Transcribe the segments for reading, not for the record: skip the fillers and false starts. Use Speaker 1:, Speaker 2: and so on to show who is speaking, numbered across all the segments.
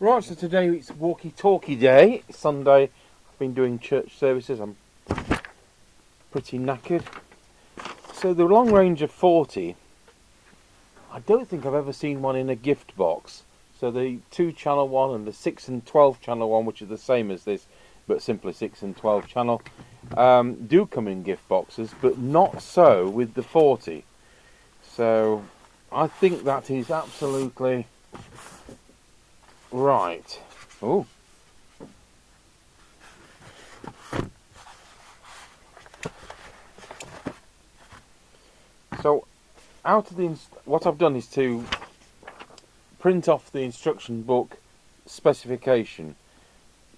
Speaker 1: Right, so today it's walkie-talkie day. It's Sunday. I've been doing church services. I'm pretty knackered. So the Long Ranger 40, I don't think I've ever seen one in a gift box. So the 2-channel one and the 6 and 12 channel one, which is the same as this, but simply 6 and 12 channel, do come in gift boxes, but not so with the 40. So I think that is absolutely right. Oh. So out of the what I've done is to print off the instruction book specification,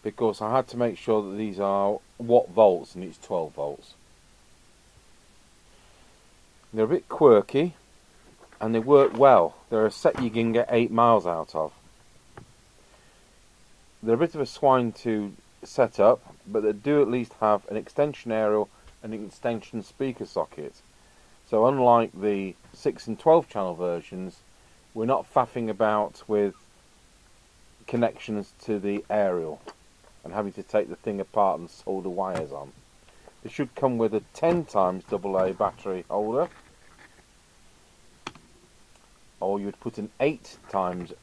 Speaker 1: because I had to make sure that these are watt volts and it's 12 volts. They're a bit quirky and they work well. They're a set you can get 8 miles out of. They're a bit of a swine to set up, but they do at least have an extension aerial and an extension speaker socket. So unlike the 6 and 12 channel versions, we're not faffing about with connections to the aerial and having to take the thing apart and solder wires on. They should come with a 10 times AA battery holder, or you'd put an 8 times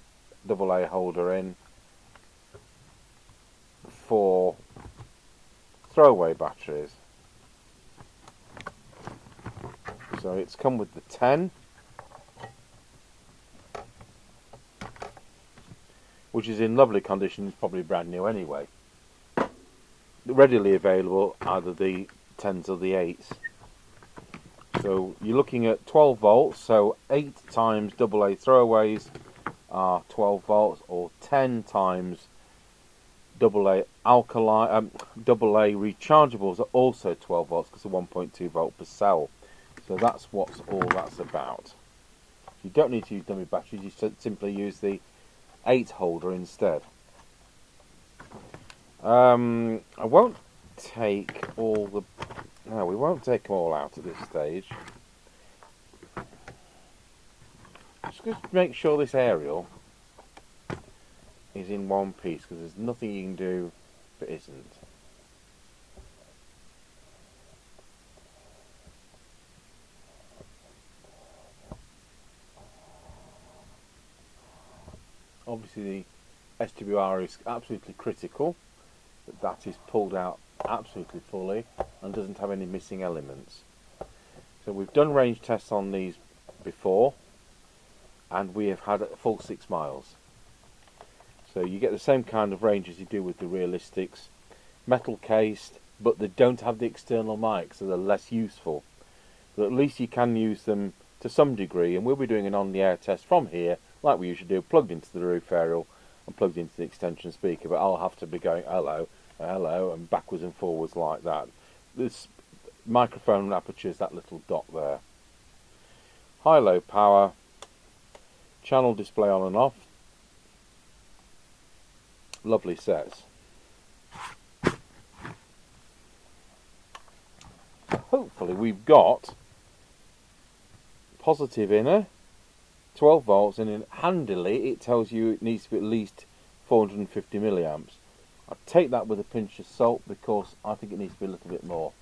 Speaker 1: AA holder in for throwaway batteries. So it's come with the 10, which is in lovely condition. It's probably brand new anyway. Readily available, either the 10s or the 8s. So you're looking at 12 volts, so 8 times AA throwaways are 12 volts, or 10 times AA alkaline, AA rechargeables are also 12 volts because they're 1.2 volt per cell. So that's what's all that's about. You don't need to use dummy batteries, you simply use the 8 holder instead. I won't take all the... No, we won't take them all out at this stage. Just to make sure this aerial is in one piece, because there's nothing you can do if it isn't. Obviously the SWR is absolutely critical, that is pulled out absolutely fully and doesn't have any missing elements. So we've done range tests on these before and we have had a full 6 miles. So you get the same kind of range as you do with the Realistics, metal cased, but they don't have the external mic, so they're less useful. But at least you can use them to some degree, and we'll be doing an on-the-air test from here, like we usually do, plugged into the roof aerial and plugged into the extension speaker, but I'll have to be going hello, hello, and backwards and forwards like that. This microphone aperture is that little dot there. High-low power, channel display on and off, lovely sets. Hopefully we've got positive inner, 12 volts, and in handily it tells you it needs to be at least 450 milliamps. I take that with a pinch of salt because I think it needs to be a little bit more.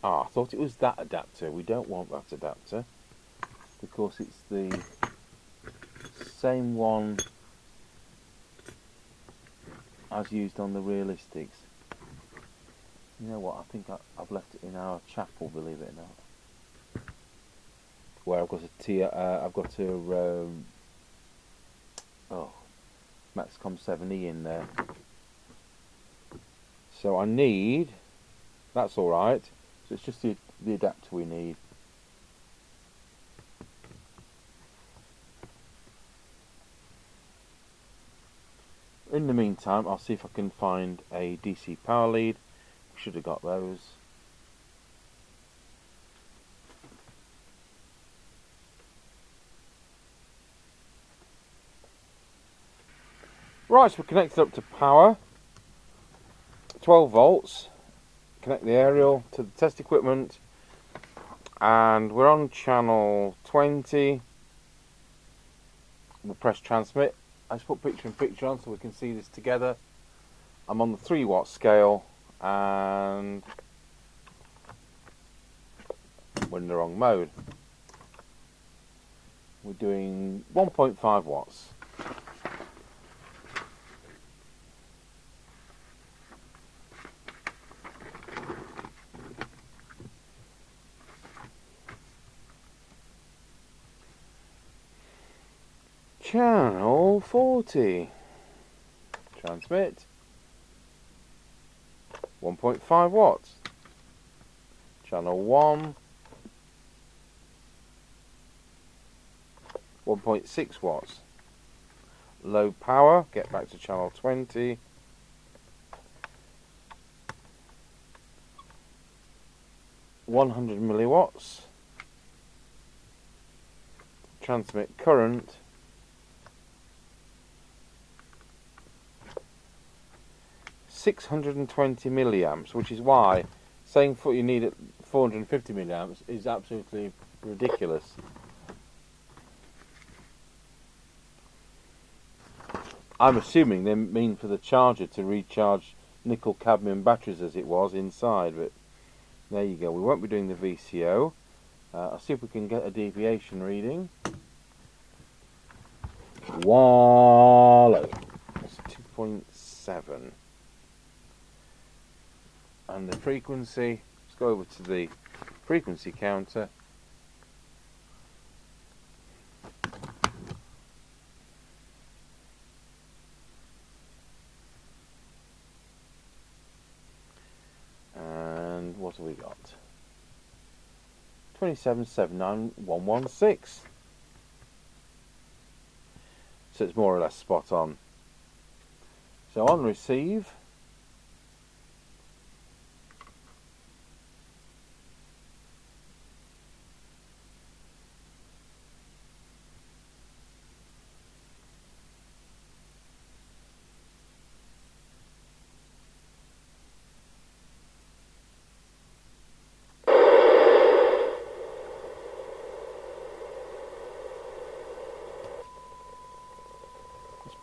Speaker 1: I thought it was that adapter. We don't want that adapter because it's the same one as used on the Realistics. You know what, I think I've left it in our chapel, believe it or not, where I've got a Maxcom 7E in there. So I need, that's alright, so it's just the adapter we need. In the meantime, I'll see if I can find a DC power lead. We should have got those. Right, so we're connected up to power. 12 volts, connect the aerial to the test equipment, and we're on channel 20. We'll press transmit. I just put picture in picture on so we can see this together. I'm on the 3-watt scale and we're in the wrong mode. We're doing 1.5 watts. Channel 40. Transmit. 1.5 watts. Channel 1. 1.6 watts. Low power. Get back to channel 20. 100 milliwatts. Transmit current. 620 milliamps, which is why saying you need 450 milliamps is absolutely ridiculous. I'm assuming they mean for the charger to recharge nickel cadmium batteries as it was inside, but there you go. We won't be doing the VCO. I'll see if we can get a deviation reading. Wallow. That's 2.7. And the frequency, let's go over to the frequency counter. And what have we got? 27,79116. So it's more or less spot on. So on receive,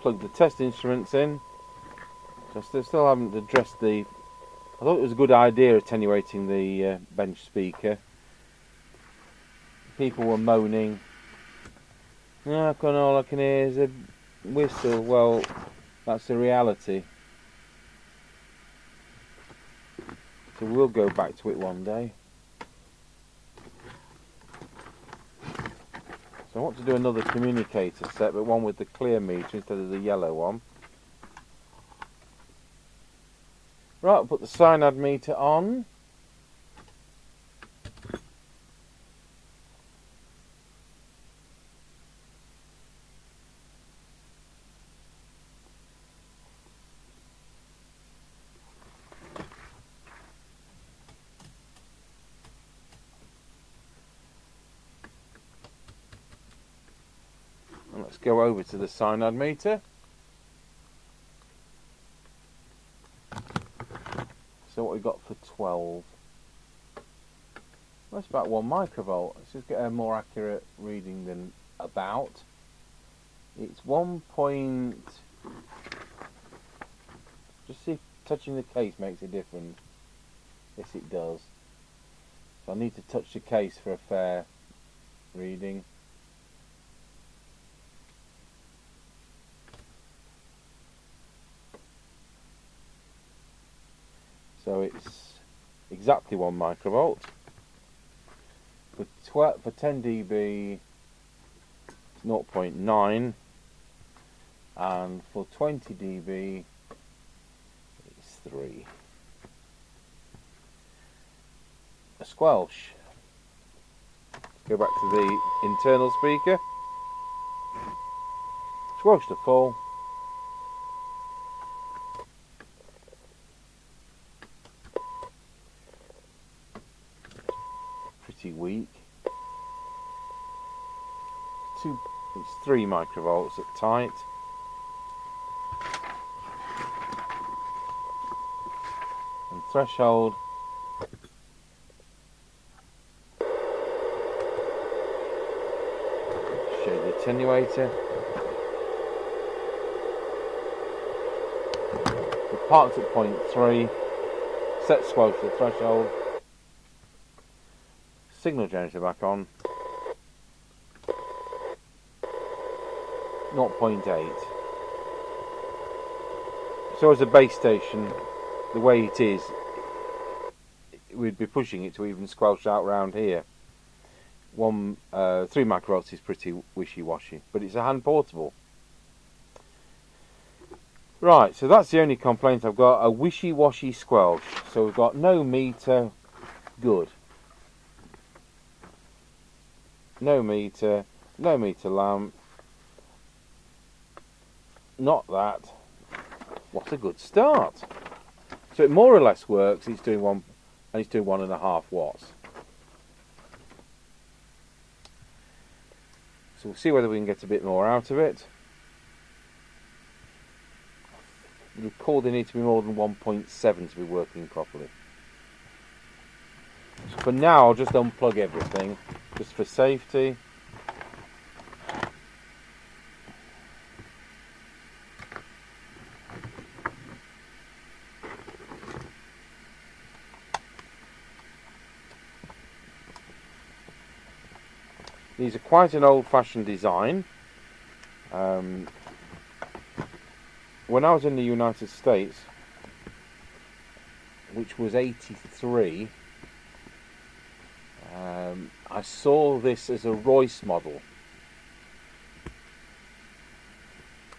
Speaker 1: plug the test instruments in. So still haven't addressed the... I thought it was a good idea attenuating the bench speaker. People were moaning, "Oh, all I can hear is a whistle." Well, that's the reality. So we'll go back to it one day. So I want to do another communicator set, but one with the clear meter instead of the yellow one. Right, I'll put the cyanide meter on. And let's go over to the cyanide meter. So what we got for 12? That's about 1 microvolt. Let's just get a more accurate reading than about. It's 1 point... Just see if touching the case makes a difference. Yes, it does. So I need to touch the case for a fair reading. So it's exactly 1 microvolt. For 10 dB, it's 0.9, and for 20 dB, it's 3. A squelch. Go back to the internal speaker. Squelch to full. Pretty weak. It's 3 microvolts at tight. threshold. Show the attenuator. We're parked at point 3. Set squelch to the threshold. Signal generator back on. 0.8. So as a base station, the way it is, we'd be pushing it to even squelch out round here. 3 microvolts is pretty wishy-washy, but it's a hand portable. Right, so that's the only complaint I've got, a wishy-washy squelch. So we've got no meter, good. No meter lamp. Not that. What a good start. So it more or less works. It's doing 1.5 watts. So we'll see whether we can get a bit more out of it. The cord needs to be more than 1.7 to be working properly. So for now, I'll just unplug everything, just for safety. These are quite an old-fashioned design. When I was in the United States, which was 83, I saw this as a Royce model.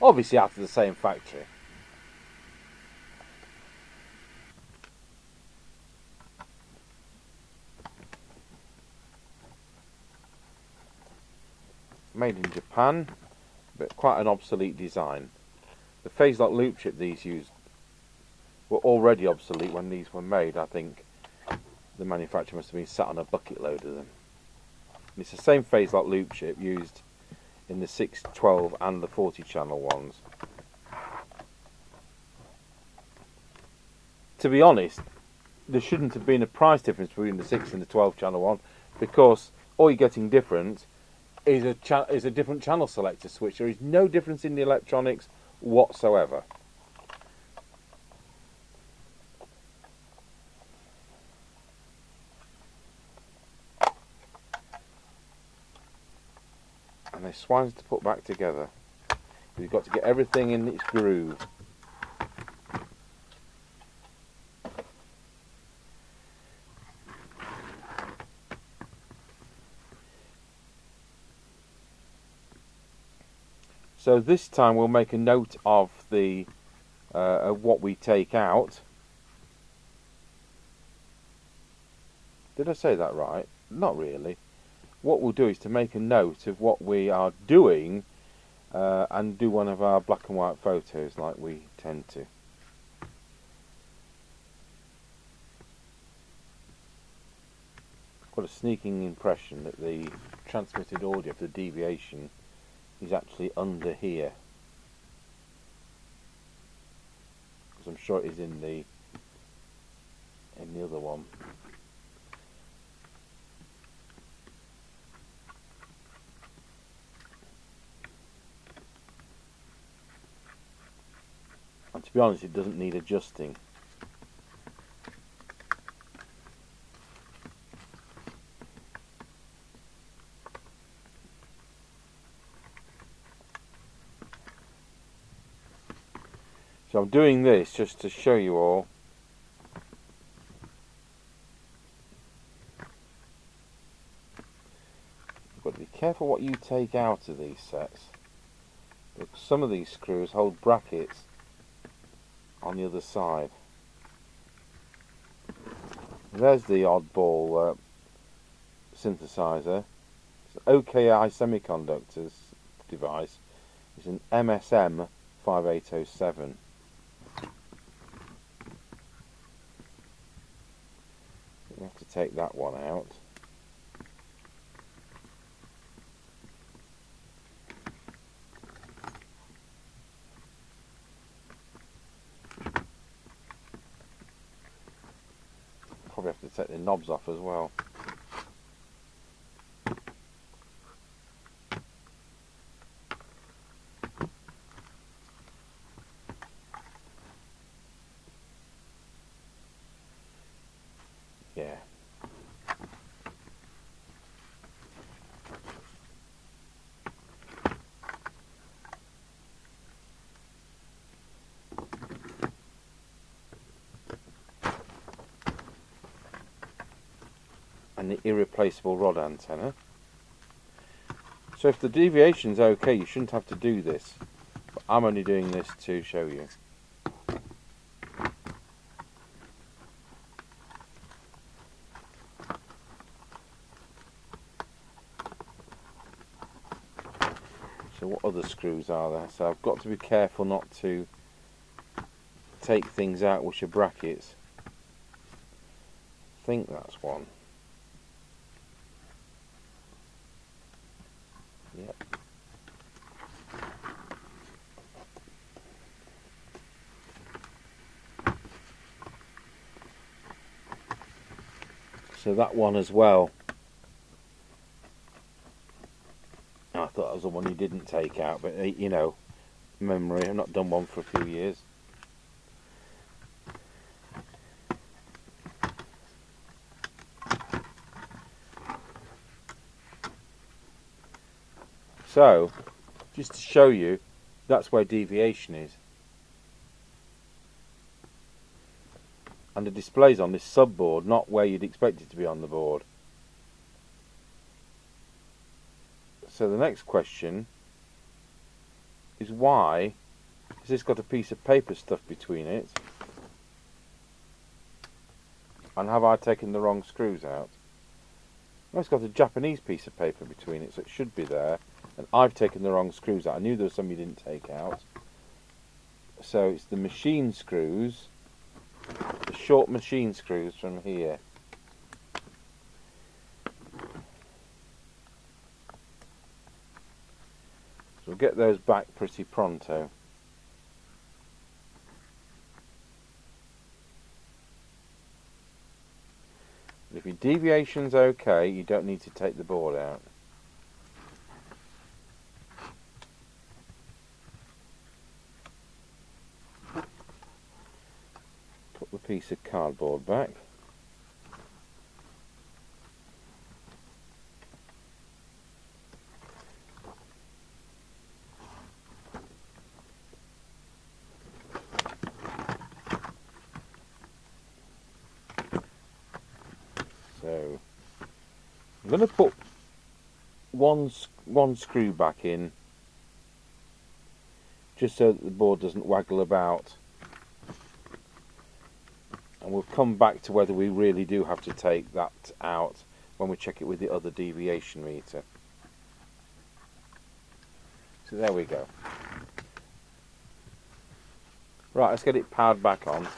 Speaker 1: Obviously out of the same factory. Made in Japan, but quite an obsolete design. The phase lock loop chip these used were already obsolete when these were made. I think the manufacturer must have been sat on a bucket load of them. And it's the same phase lock loop chip used in the 6, 12 and the 40 channel ones. To be honest, there shouldn't have been a price difference between the 6 and the 12 channel one, because all you're getting different is a different channel selector switch. There is no difference in the electronics whatsoever. And they're swines to put back together. You've got to get everything in its groove. So this time we'll make a note of the what we take out. Did I say that right? Not really. What we'll do is to make a note of what we are doing and do one of our black and white photos like we tend to. I've got a sneaking impression that the transmitted audio for the deviation is actually under here, because I'm sure it is in the other one. And to be honest, it doesn't need adjusting. So I'm doing this just to show you all you've got to be careful what you take out of these sets, because some of these screws hold brackets on the other side. There's the oddball synthesizer. It's an OKI Semiconductors device. It's an MSM 5807. We have to take that one out. Probably have to take the knobs off as well. Yeah. And the irreplaceable rod antenna. So if the deviation's okay, you shouldn't have to do this. But I'm only doing this to show you. So what other screws are there? So I've got to be careful not to take things out which are brackets. I think that's one. Yep. So that one as well. I thought that was the one you didn't take out, but you know, memory. I've not done one for a few years. So, just to show you, that's where deviation is. And the display's on this subboard, not where you'd expect it to be on the board. So the next question is, why has this got a piece of paper stuffed between it? And have I taken the wrong screws out? Well, it's got a Japanese piece of paper between it, so it should be there. And I've taken the wrong screws out. I knew there was some you didn't take out. So it's the machine screws, the short machine screws from here. So we'll get those back pretty pronto. If your deviation's okay, you don't need to take the board out. Put the piece of cardboard back. So I'm going to put one screw back in, just so that the board doesn't waggle about, and we'll come back to whether we really do have to take that out when we check it with the other deviation meter. So there we go. Right, let's get it powered back on.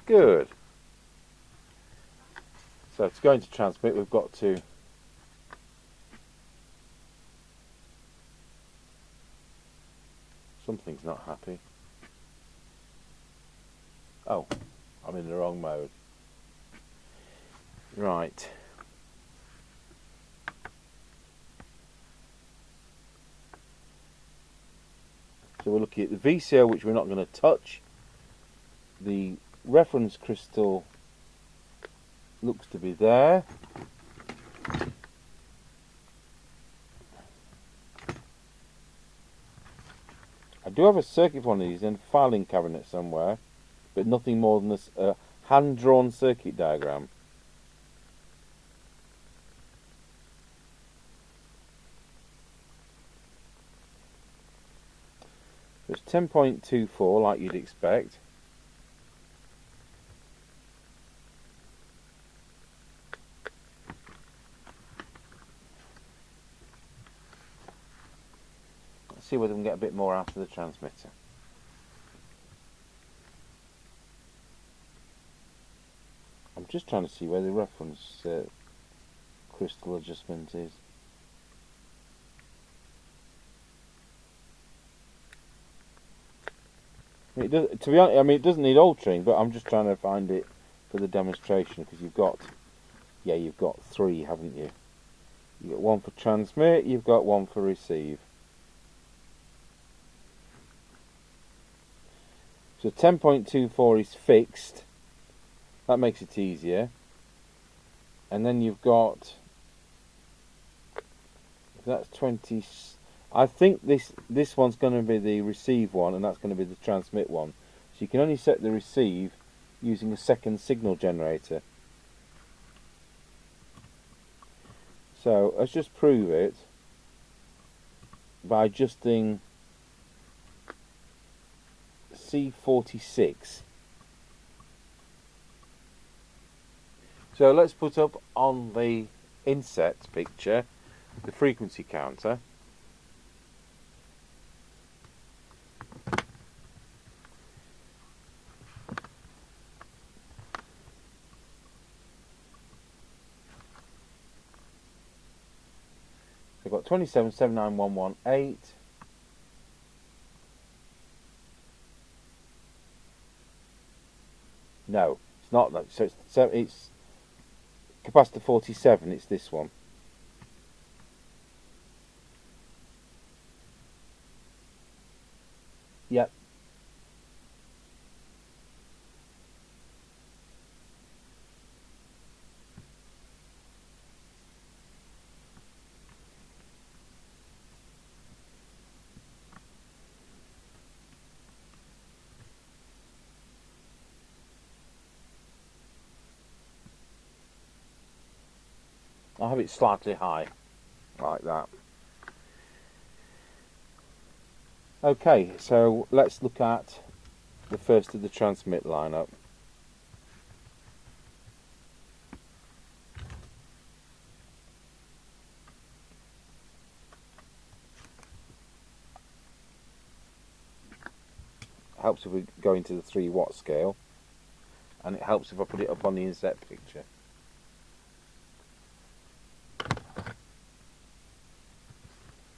Speaker 1: Good. So it's going to transmit. We've got to something's not happy. Oh, I'm in the wrong mode. Right. So we're looking at the VCO, which we're not going to touch. The reference crystal looks to be there. I do have a circuit for one of these in a filing cabinet somewhere, but nothing more than a hand-drawn circuit diagram. So it's 10.24 like you'd expect. see whether we can get a bit more out of the transmitter. I'm just trying to see where the reference crystal adjustment is. It does, to be honest, I mean, it doesn't need altering, but I'm just trying to find it for the demonstration, because you've got 3, haven't you? You've got one for transmit, you've got one for receive. So 10.24 is fixed. That makes it easier. And then you've got, that's 20. I think this one's going to be the receive one, and that's going to be the transmit one. So you can only set the receive using a second signal generator. So let's just prove it by adjusting C46. So let's put up on the inset picture the frequency counter. So I've got 27,79118. No, it's not that. So it's capacitor 47, it's this one. Yep. I'll have it slightly high, like that. Okay, so let's look at the first of the transmit lineup. Helps if we go into the 3 watt scale, and it helps if I put it up on the inset picture.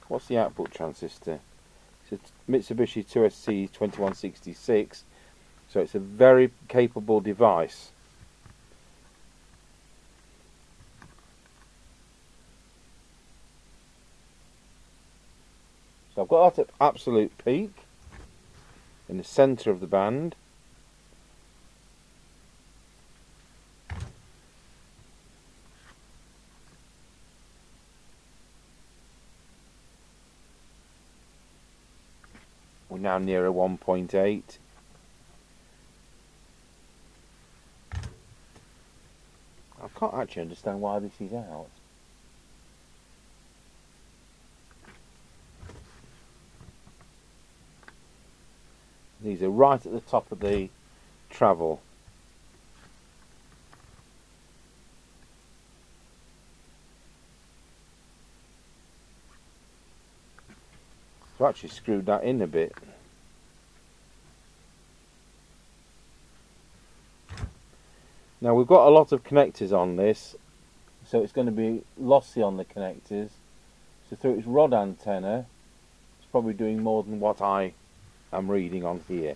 Speaker 1: What's the output transistor? It's a Mitsubishi 2SC2166, so it's a very capable device. So I've got that at absolute peak in the centre of the band. We're now near a 1.8. I can't actually understand why this is out. These are right at the top of the travel. So I actually screwed that in a bit. Now we've got a lot of connectors on this, so it's going to be lossy on the connectors. So through its rod antenna, it's probably doing more than what I am reading on here.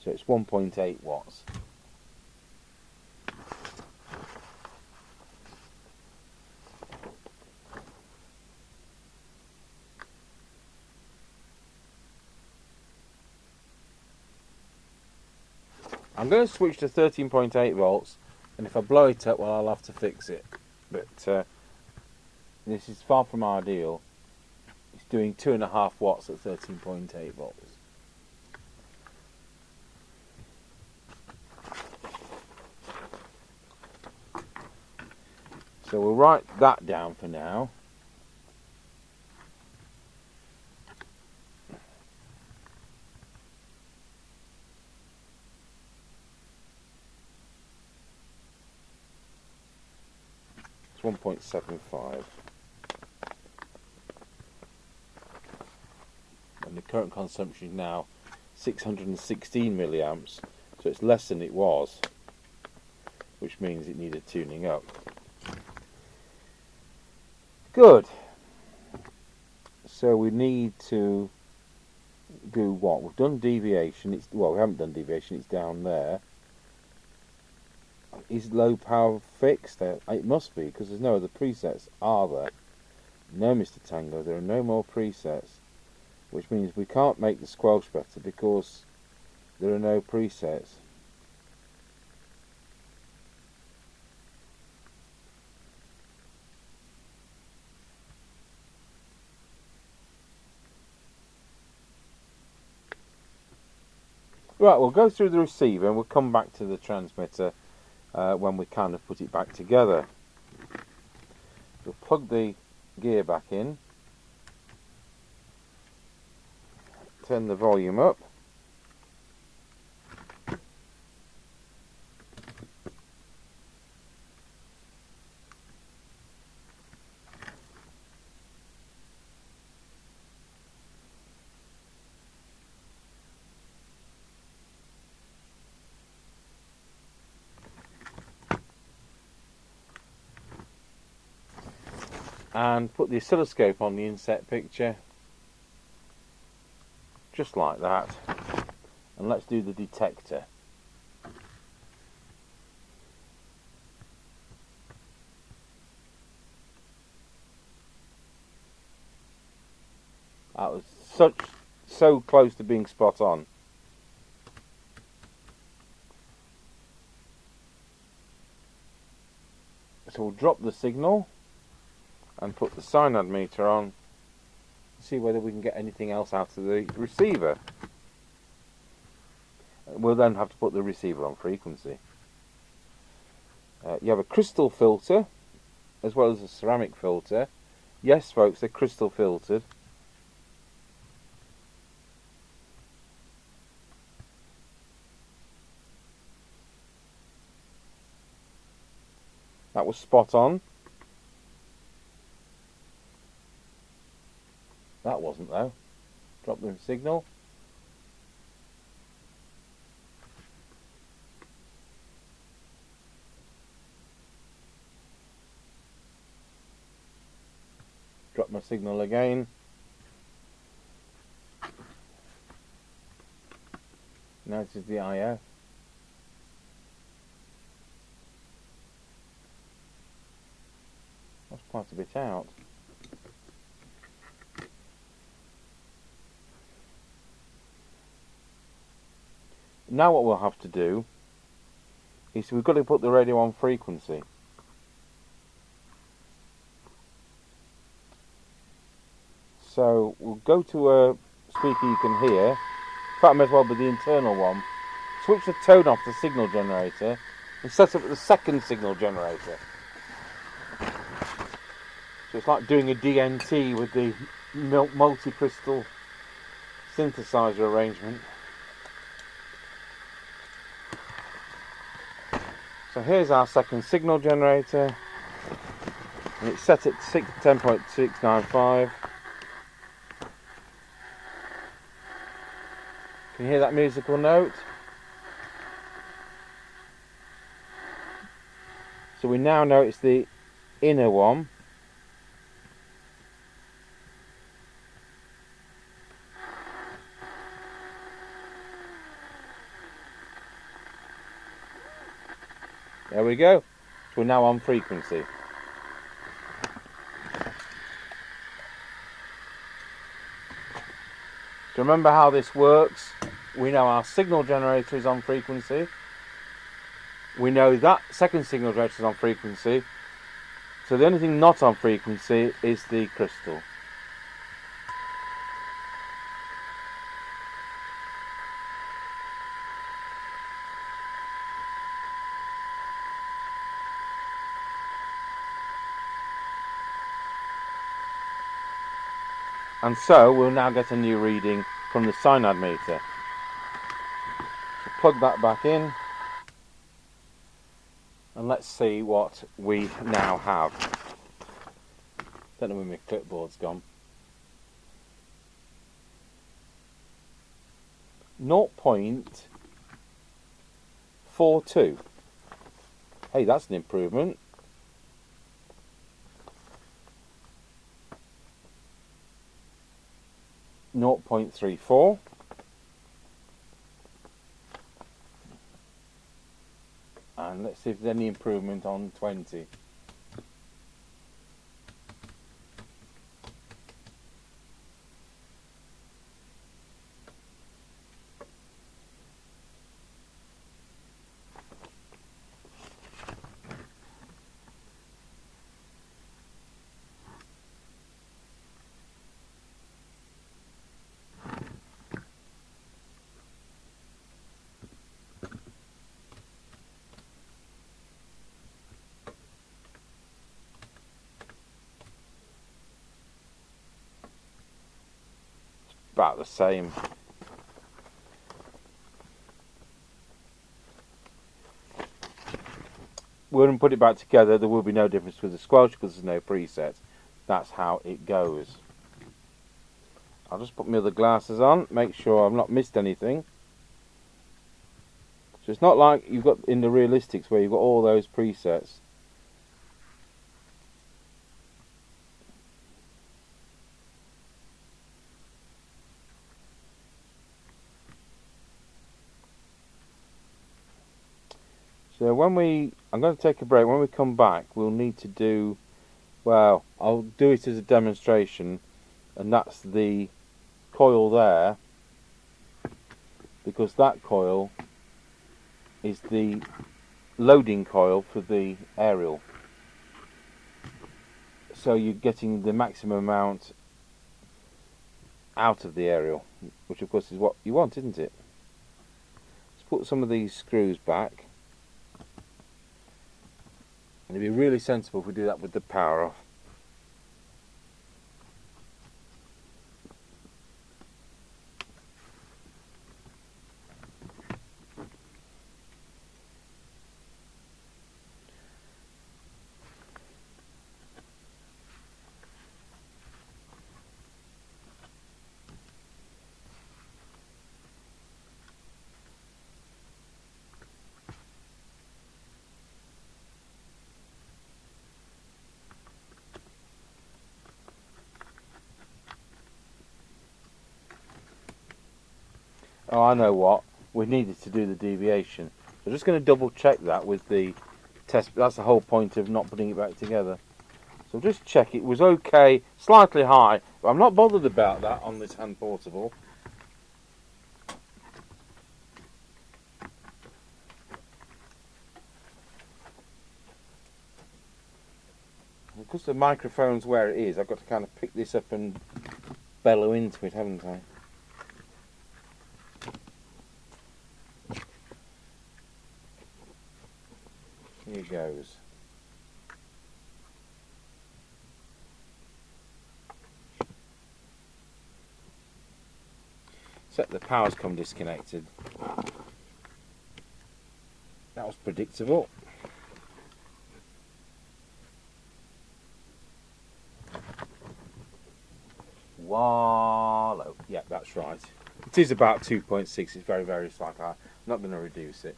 Speaker 1: So it's 1.8 watts. I'm going to switch to 13.8 volts, and if I blow it up, well, I'll have to fix it. But this is far from ideal. It's doing 2.5 watts at 13.8 volts. So we'll write that down for now. It's 1.75. And the current consumption is now 616 milliamps, so it's less than it was, which means it needed tuning up. Good. So we need to do what? We've done deviation. It's, well, we haven't done deviation. It's down there. Is low power fixed? It must be, because there's no other presets, are there? No, Mr Tango, there are no more presets, which means we can't make the squelch better because there are no presets. Right, we'll go through the receiver and we'll come back to the transmitter when we kind of put it back together. We'll plug the gear back in, turn the volume up, and put the oscilloscope on the inset picture, just like that, and let's do the detector. That was so close to being spot on. So we'll drop the signal and put the cyanide meter on to see whether we can get anything else out of the receiver. We'll then have to put the receiver on frequency. You have a crystal filter as well as a ceramic filter. Yes, folks, they're crystal filtered. That was spot on. That wasn't, though. Drop the signal. Drop my signal again. Now this is the IF. That's quite a bit out. Now what we'll have to do is we've got to put the radio on frequency. So we'll go to a speaker you can hear. In fact, I may as well be the internal one. Switch the tone off the signal generator and set up the second signal generator. So it's like doing a DNT with the multi-crystal synthesizer arrangement. So here's our second signal generator, and it's set at 10.695. Can you hear that musical note? So we now know it's the inner one. There we go. So we're now on frequency. To remember how this works, we know our signal generator is on frequency. We know that second signal generator is on frequency. So the only thing not on frequency is the crystal. And so we'll now get a new reading from the cyanide meter. So plug that back in. And let's see what we now have. Don't know where my clipboard's gone. 0.42. Hey, that's an improvement. .34. And let's see if there's any improvement on 20. About the same. When we put it back together, there will be no difference with the squelch because there's no preset. That's how it goes. I'll just put my other glasses on, make sure I've not missed anything. So it's not like you've got in the Realistics where you've got all those presets. So I'm going to take a break. When we come back, we'll need to do, well, I'll do it as a demonstration, and that's the coil there, because that coil is the loading coil for the aerial. So you're getting the maximum amount out of the aerial, which of course is what you want, isn't it? Let's put some of these screws back. And it'd be really sensible if we do that with the power off. Oh, I know what. We needed to do the deviation. So I'm just going to double check that with the test. That's the whole point of not putting it back together. So just check it was okay, slightly high, but I'm not bothered about that on this hand portable. Because the microphone's where it is, I've got to kind of pick this up and bellow into it, haven't I? Here goes. Except the power's come disconnected. That was predictable. Wallow. Yeah, that's right. It is about 2.6. It's very, very slight. I'm not going to reduce it.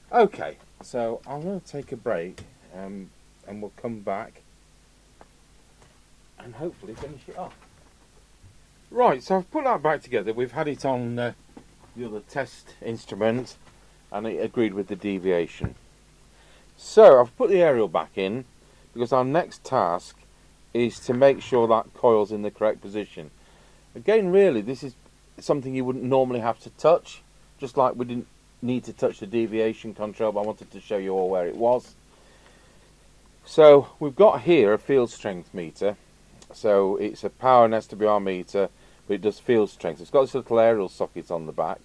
Speaker 1: Okay, so I'm going to take a break and we'll come back and hopefully finish it off. Right, so I've put that back together. We've had it on the other test instrument and it agreed with the deviation. So I've put the aerial back in because our next task is to make sure that coil's in the correct position. Again, really, this is something you wouldn't normally have to touch, just like we didn't need to touch the deviation control, but I wanted to show you all where it was. So we've got here a field strength meter. So it's a power and SWR meter, but it does field strength. It's got this little aerial socket on the back,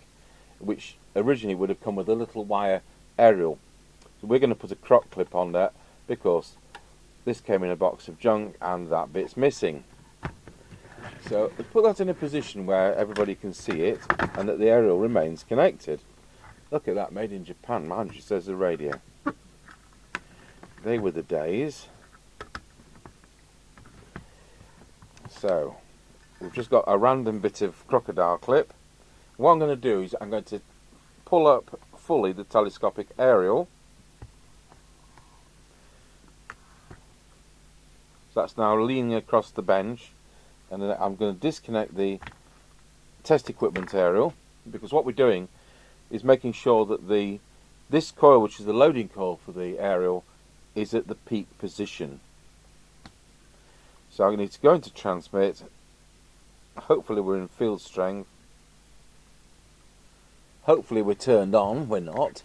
Speaker 1: which originally would have come with a little wire aerial. So we're going to put a crock clip on there because this came in a box of junk and that bit's missing. So let's put that in a position where everybody can see it and that the aerial remains connected. Look at that, made in Japan. Mind you, says the radio. They were the days. So we've just got a random bit of crocodile clip. What I'm going to do is I'm going to pull up fully the telescopic aerial. So that's now leaning across the bench, and then I'm going to disconnect the test equipment aerial, because what we're doing is making sure that this coil, which is the loading coil for the aerial, is at the peak position. So I need to go into transmit. Hopefully we're in field strength. Hopefully we're turned on. We're not.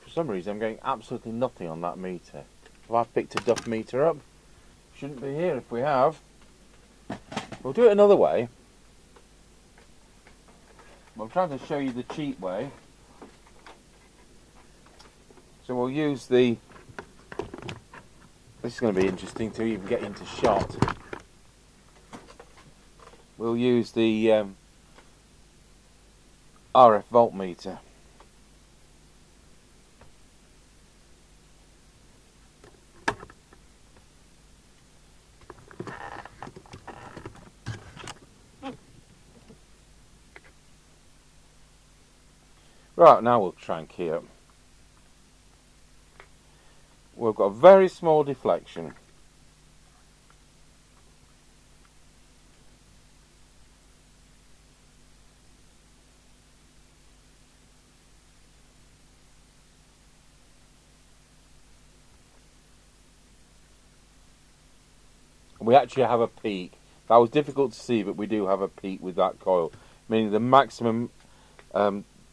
Speaker 1: For some reason I'm getting absolutely nothing on that meter. Have I picked a duff meter up? Shouldn't be here if we have. We'll do it another way. I'm trying to show you the cheap way. So we'll use the... This is going to be interesting to even get into shot. We'll use the RF voltmeter. Right, now we'll try and key up. We've got a very small deflection. We actually have a peak. That was difficult to see, but we do have a peak with that coil, meaning the maximum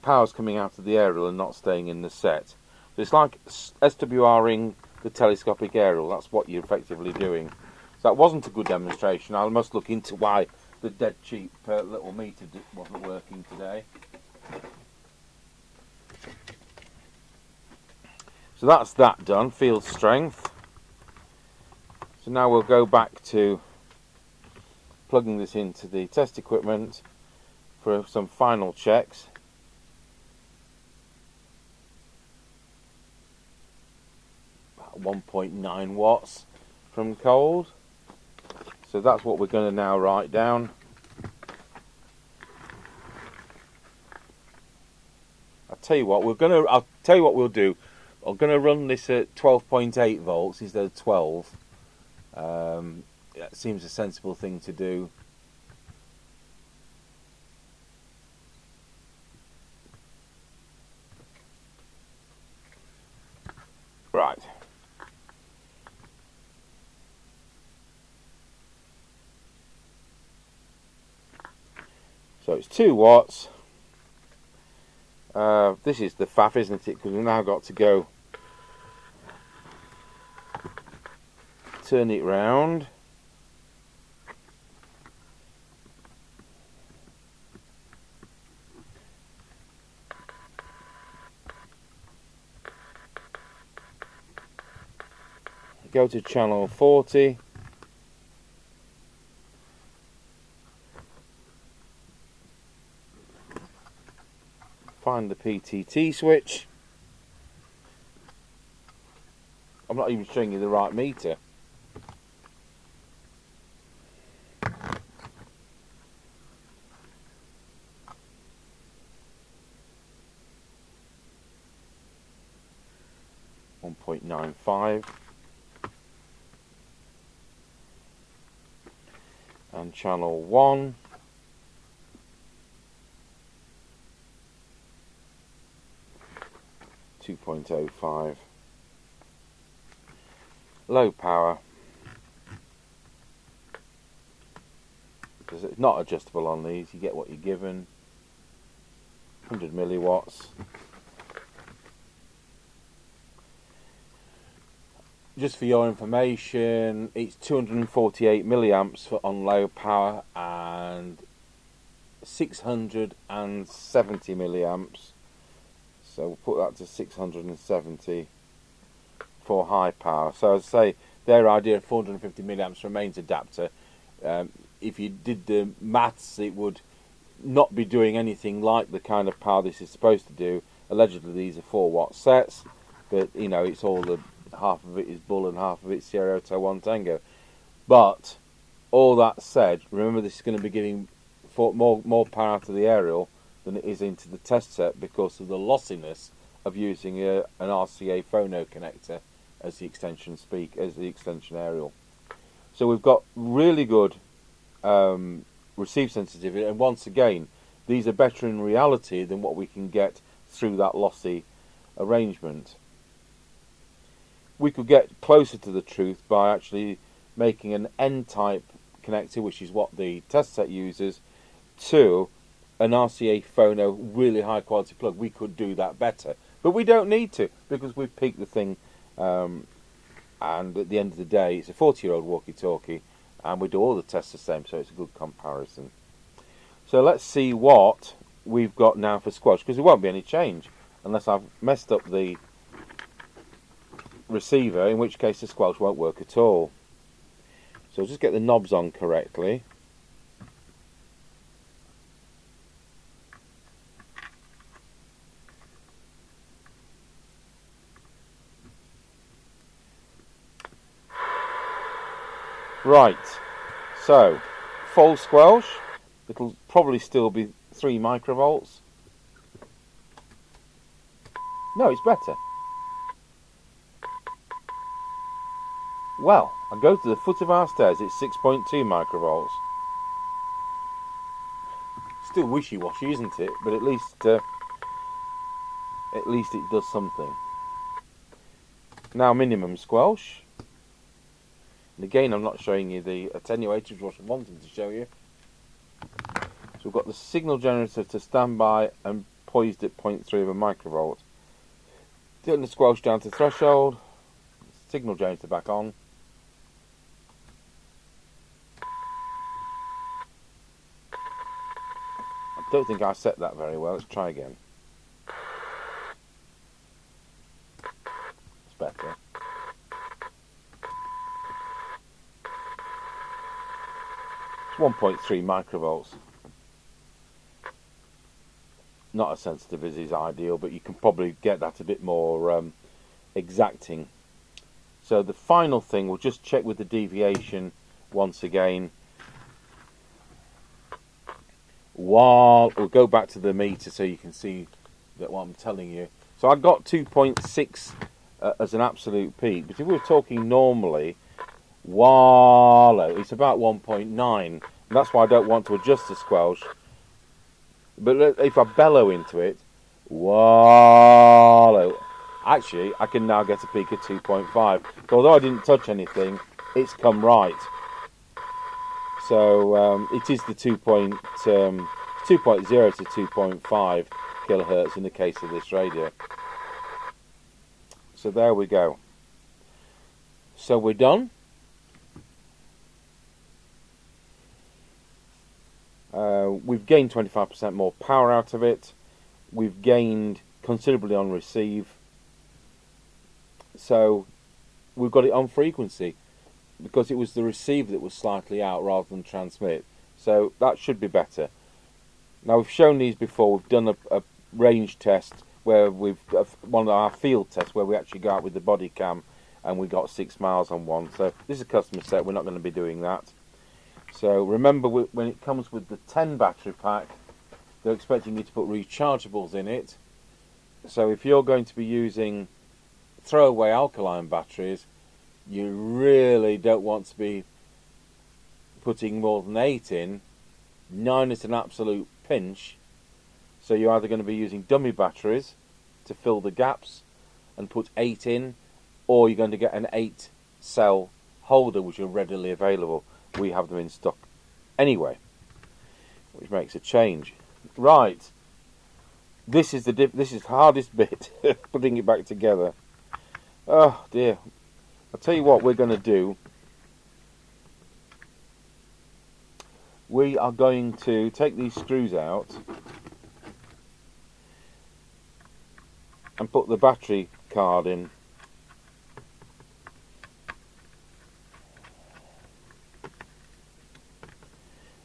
Speaker 1: power's coming out of the aerial and not staying in the set. So it's like SWRing the telescopic aerial. That's what you're effectively doing. So that wasn't a good demonstration. I must look into why the dead cheap little meter wasn't working today. So that's that done, field strength. So now we'll go back to plugging this into the test equipment for some final checks. 1.9 watts from cold. So that's what we're going to now write down. I'll tell you what we'll do. I'm going to run this at 12.8 volts instead of 12. That seems a sensible thing to do. Right. So it's 2 watts. This is the faff, isn't it? Because we've now got to go turn it round. Go to channel 40. Find the PTT switch. I'm not even showing you the right meter. .95 and channel 1. .05. Low power, because it's not adjustable on these, you get what you're given. 100 milliwatts. Just for your information, it's 248 milliamps on low power and 670 milliamps. So we'll put that to 670 for high power. So as I say, their idea of 450 milliamps for a mains adapter, if you did the maths, it would not be doing anything like the kind of power this is supposed to do. Allegedly these are 4-watt sets, but you know, it's all the half of it is Bull and half of it's Sierra Hotel 1 Tango. But all that said, remember this is going to be giving more power out of the aerial than it is into the test set because of the lossiness of using an RCA phono connector as the extension aerial. So we've got really good receive sensitivity, and once again, these are better in reality than what we can get through that lossy arrangement. We could get closer to the truth by actually making an N-type connector, which is what the test set uses, to an RCA phono really high quality plug. We could do that better, but we don't need to because we've peaked the thing, and at the end of the day it's a 40-year-old walkie-talkie and we do all the tests the same, so it's a good comparison. So let's see what we've got now for squelch, because there won't be any change unless I've messed up the receiver, in which case the squelch won't work at all. So just get the knobs on correctly. Right, so full squelch, it'll probably still be 3 microvolts. No, it's better. Well, I go to the foot of our stairs, it's 6.2 microvolts. Still wishy-washy, isn't it? But at least it does something. Now minimum squelch. And again, I'm not showing you the attenuator, which I wanted to show you. So we've got the signal generator to standby and poised at 0.3 of a microvolt. Turn the squelch down to threshold. Signal generator back on. I don't think I set that very well. Let's try again. It's better. It's 1.3 microvolts. Not as sensitive as is ideal, but you can probably get that a bit more exacting. So the final thing, we'll just check with the deviation once again. While we'll go back to the meter so you can see that what I'm telling you. So I got 2.6 as an absolute peak, but if we were talking normally, it's about 1.9, and that's why I don't want to adjust the squelch. But if I bellow into it, actually I can now get a peak of 2.5. So although I didn't touch anything, it's come right. So it is the 2.0 to 2.5 kilohertz in the case of this radio. So there we go. So we're done. We've gained 25% more power out of it. We've gained considerably on receive. So we've got it on frequency because it was the receive that was slightly out rather than transmit. So that should be better. Now we've shown these before. We've done a range test where one of our field tests where we actually go out with the body cam and we got 6 miles on one. So this is a customer set. We're not going to be doing that. So remember, when it comes with the 10 battery pack, they're expecting you to put rechargeables in it. So if you're going to be using throwaway alkaline batteries, you really don't want to be putting more than 8 in. 9 is an absolute pinch. So you're either going to be using dummy batteries to fill the gaps and put 8 in, or you're going to get an 8 cell holder which are readily available. We have them in stock anyway, which makes a change. Right, this is the hardest bit, putting it back together. Oh dear. I'll tell you what we're going to do. we are going to take these screws out and put the battery card in.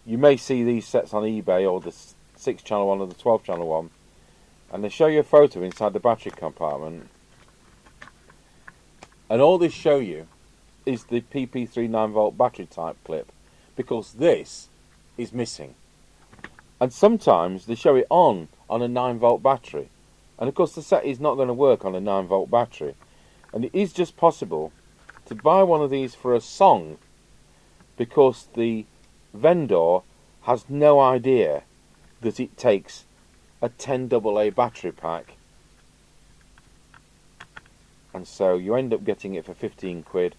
Speaker 1: You may see these sets on eBay, or the 6-channel one or the 12-channel one, and they show you a photo inside the battery compartment, and all they show you is the PP3 9V battery type clip, because this is missing. And sometimes they show it on a 9V battery, and of course the set is not going to work on a 9V battery, and it is just possible to buy one of these for a song, because the vendor has no idea that it takes a 10AA battery pack, and so you end up getting it for 15 quid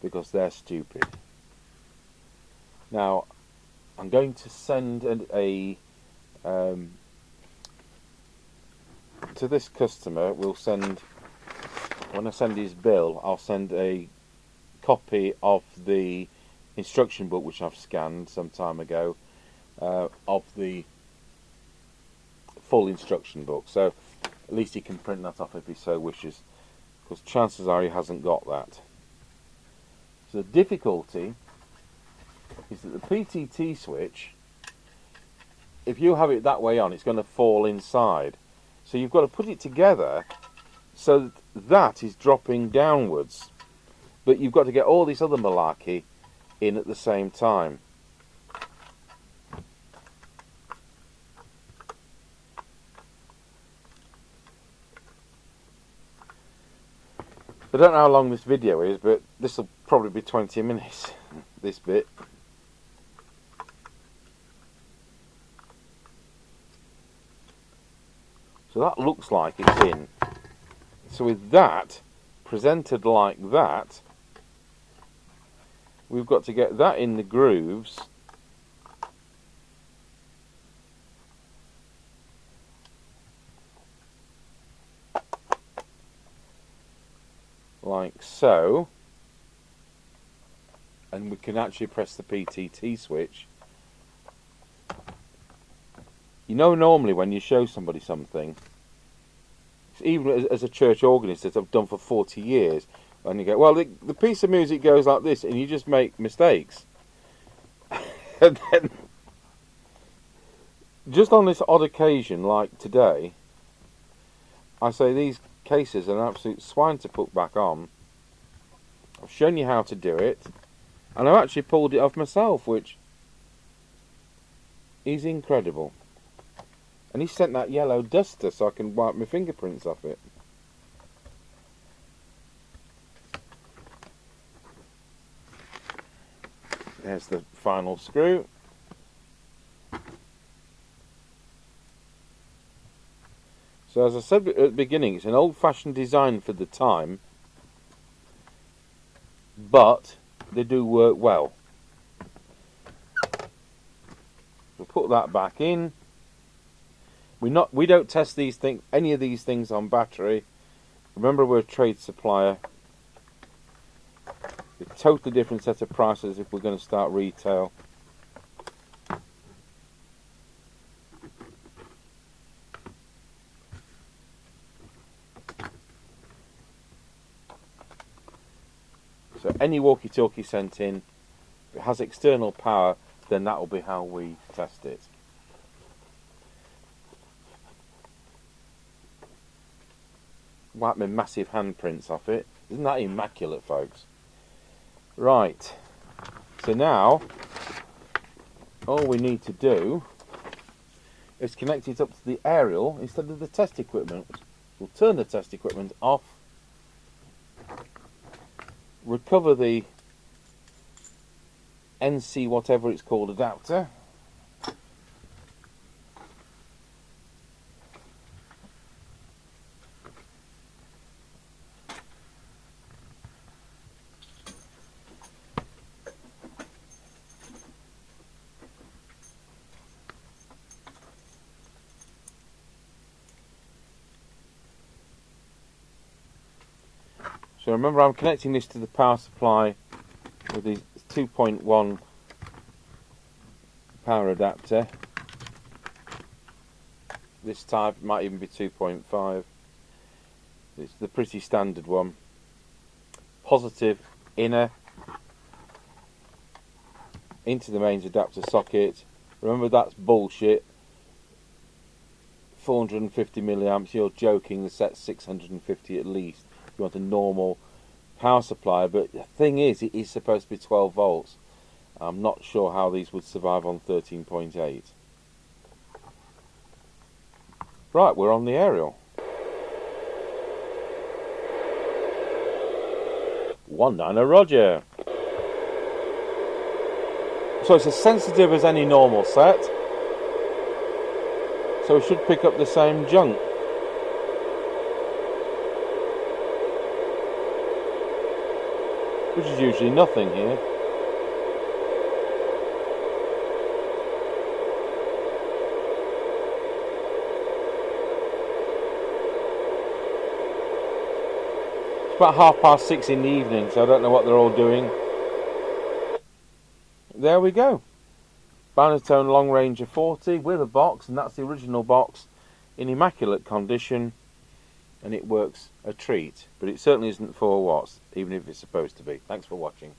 Speaker 1: because they're stupid. Now I'm going to send to this customer, we'll send, when I send his bill, I'll send a copy of the instruction book which I've scanned some time ago, of the full instruction book, so at least he can print that off if he so wishes, because chances are he hasn't got that. So the difficulty is that the PTT switch, if you have it that way on, it's going to fall inside, so you've got to put it together so that is dropping downwards, but you've got to get all this other malarkey in at the same time. I don't know how long this video is, but this will probably be 20 minutes, this bit. So that looks like it's in. So with that presented like that, we've got to get that in the grooves, like so, and we can actually press the PTT switch. You know, normally when you show somebody something, even as a church organist that I've done for 40 years, and you go, well, the piece of music goes like this, and you just make mistakes. And then, just on this odd occasion, like today, I say these cases are an absolute swine to put back on. I've shown you how to do it, and I've actually pulled it off myself, which is incredible. And he sent that yellow duster so I can wipe my fingerprints off it. There's the final screw. So as I said at the beginning, it's an old-fashioned design for the time, but they do work well. We'll put that back in. We don't test these things, any of these things on battery. Remember, we're a trade supplier. A totally different set of prices if we're going to start retail. So any walkie-talkie sent in, if it has external power, then that will be how we test it. Wipe my massive handprints off it. Isn't that immaculate, folks? Right. So now, all we need to do is connect it up to the aerial instead of the test equipment. We'll turn the test equipment off, recover the NC whatever it's called adapter, so remember, I'm connecting this to the power supply with these 2.1 power adapter. This type might even be 2.5. It's the pretty standard one. Positive inner into the mains adapter socket. Remember, that's bullshit. 450 milliamps, you're joking. The set's 650 at least. You want a normal power supply, but the thing is, it is supposed to be 12 volts. I'm not sure how these would survive on 13.8. Right, we're on the aerial. 19 Roger. So it's as sensitive as any normal set. So we should pick up the same junk. Which is usually nothing here. It's about 6:30 in the evening, so I don't know what they're all doing. There we go. Binatone Long Ranger 40 with a box, and that's the original box in immaculate condition, and it works a treat, but it certainly isn't 4 watts, even if it's supposed to be. Thanks for watching.